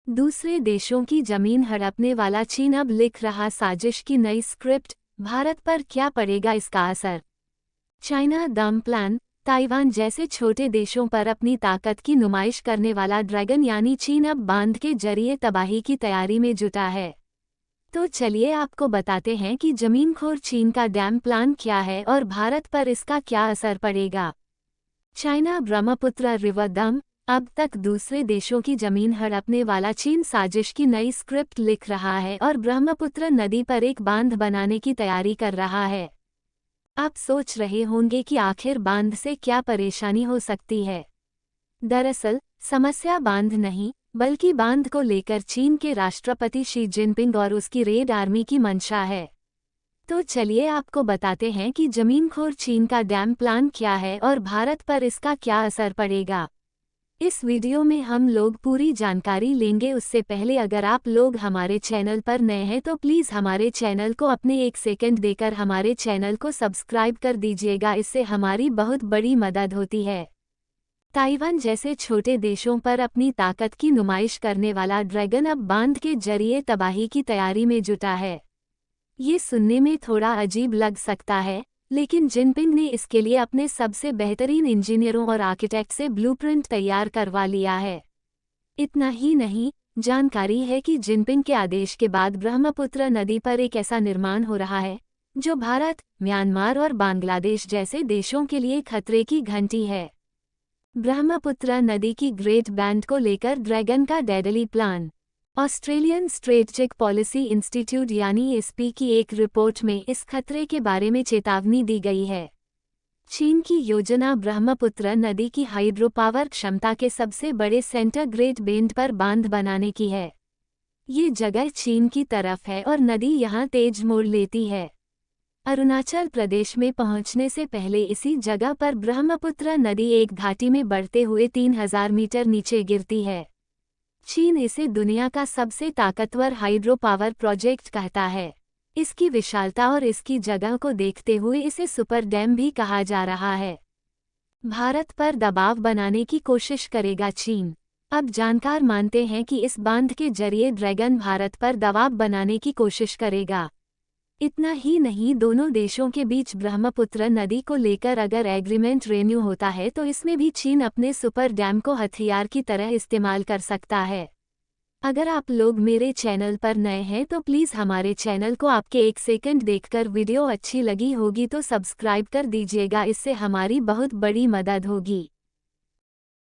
दूसरे देशों की जमीन हड़पने वाला चीन अब लिख रहा साजिश की नई स्क्रिप्ट। भारत पर क्या पड़ेगा इसका असर? चाइना डम प्लान। ताइवान जैसे छोटे देशों पर अपनी ताकत की नुमाइश करने वाला ड्रैगन यानी चीन अब बांध के जरिए तबाही की तैयारी में जुटा है। तो चलिए आपको बताते हैं कि जमीनखोर चीन का डैम प्लान क्या है और भारत पर इसका क्या असर पड़ेगा। China Brahmaputra river dam. अब तक दूसरे देशों की जमीन हड़पने वाला चीन साजिश की नई स्क्रिप्ट लिख रहा है और ब्रह्मपुत्र नदी पर एक बांध बनाने की तैयारी कर रहा है। आप सोच रहे होंगे कि आखिर बांध से क्या परेशानी हो सकती है। दरअसल समस्या बांध नहीं बल्कि बांध को लेकर चीन के राष्ट्रपति शी जिनपिंग और उसकी रेड आर्मी की मंशा है। तो चलिए आपको बताते हैं कि जमीनखोर चीन का डैम प्लान क्या है और भारत पर इसका क्या असर पड़ेगा। इस वीडियो में हम लोग पूरी जानकारी लेंगे। उससे पहले अगर आप लोग हमारे चैनल पर नए हैं तो प्लीज़ हमारे चैनल को अपने 1 सेकंड देकर हमारे चैनल को सब्सक्राइब कर दीजिएगा, इससे हमारी बहुत बड़ी मदद होती है। ताइवान जैसे छोटे देशों पर अपनी ताकत की नुमाइश करने वाला ड्रैगन अब बांध के जरिए तबाही की तैयारी में जुटा है। ये सुनने में थोड़ा अजीब लग सकता है, लेकिन जिनपिंग ने इसके लिए अपने सबसे बेहतरीन इंजीनियरों और आर्किटेक्ट से ब्लूप्रिंट तैयार करवा लिया है। इतना ही नहीं, जानकारी है कि जिनपिंग के आदेश के बाद ब्रह्मपुत्र नदी पर एक ऐसा निर्माण हो रहा है जो भारत, म्यांमार और बांग्लादेश जैसे देशों के लिए खतरे की घंटी है। ब्रह्मपुत्र नदी की ग्रेट बैंड को लेकर ड्रैगन का deadly plan. Australian strategic policy institute यानी एसपी की एक रिपोर्ट में इस खतरे के बारे में चेतावनी दी गई है। चीन की योजना ब्रह्मपुत्र नदी की हाइड्रो पावर क्षमता के सबसे बड़े सेंटर ग्रेट बेंड पर बांध बनाने की है। ये जगह चीन की तरफ है और नदी यहाँ तेज मोड़ लेती है। अरुणाचल प्रदेश में पहुंचने से पहले इसी जगह पर ब्रह्मपुत्र नदी एक घाटी में बढ़ते हुए 3000 मीटर नीचे गिरती है। चीन इसे दुनिया का सबसे ताकतवर हाइड्रो पावर प्रोजेक्ट कहता है। इसकी विशालता और इसकी जगह को देखते हुए इसे सुपर डैम भी कहा जा रहा है। भारत पर दबाव बनाने की कोशिश करेगा चीन। अब जानकार मानते हैं कि इस बांध के जरिए ड्रैगन भारत पर दबाव बनाने की कोशिश करेगा। इतना ही नहीं, दोनों देशों के बीच ब्रह्मपुत्र नदी को लेकर अगर एग्रीमेंट रेन्यू होता है तो इसमें भी चीन अपने सुपर डैम को हथियार की तरह इस्तेमाल कर सकता है। अगर आप लोग मेरे चैनल पर नए हैं तो प्लीज़ हमारे चैनल को आपके 1 सेकंड देखकर वीडियो अच्छी लगी होगी तो सब्सक्राइब कर दीजिएगा, इससे हमारी बहुत बड़ी मदद होगी।